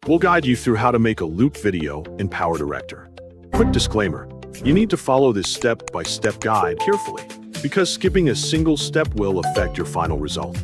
we'll guide you through how to make a loop video in PowerDirector. Quick disclaimer, you need to follow this step-by-step guide carefully, because skipping a single step will affect your final result.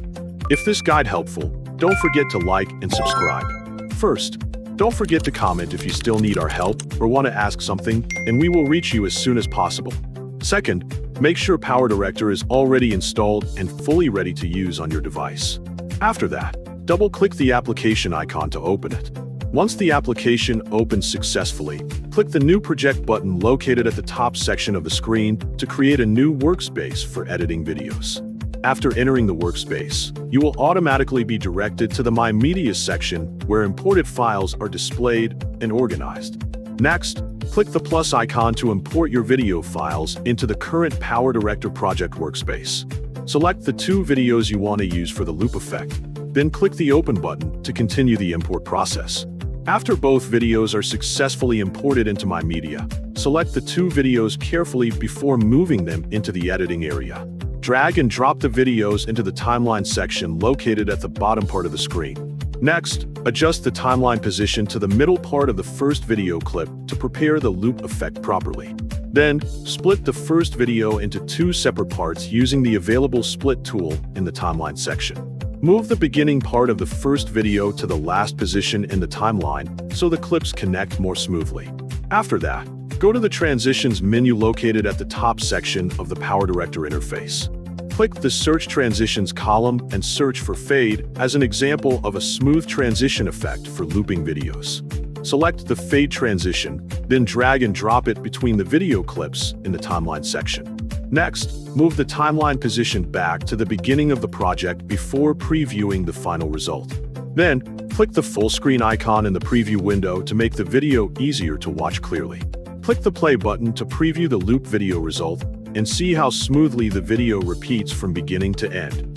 If this guide helpful, don't forget to like and subscribe. First, don't forget to comment if you still need our help or want to ask something, and we will reach you as soon as possible. Second, make sure PowerDirector is already installed and fully ready to use on your device. After that, double-click the application icon to open it. Once the application opens successfully, click the New Project button located at the top section of the screen to create a new workspace for editing videos. After entering the workspace, you will automatically be directed to the My Media section where imported files are displayed and organized. Next, click the plus icon to import your video files into the current PowerDirector project workspace. Select the 2 videos you want to use for the loop effect, then click the Open button to continue the import process. After both videos are successfully imported into My Media, select the 2 videos carefully before moving them into the editing area. Drag and drop the videos into the timeline section located at the bottom part of the screen. Next, adjust the timeline position to the middle part of the first video clip to prepare the loop effect properly. Then, split the first video into 2 separate parts using the available split tool in the timeline section. Move the beginning part of the first video to the last position in the timeline so the clips connect more smoothly. After that, go to the Transitions menu located at the top section of the PowerDirector interface. Click the Search Transitions column and search for Fade as an example of a smooth transition effect for looping videos. Select the Fade transition, then drag and drop it between the video clips in the timeline section. Next, move the timeline position back to the beginning of the project before previewing the final result. Then, click the full screen icon in the preview window to make the video easier to watch clearly. Click the play button to preview the loop video result and see how smoothly the video repeats from beginning to end.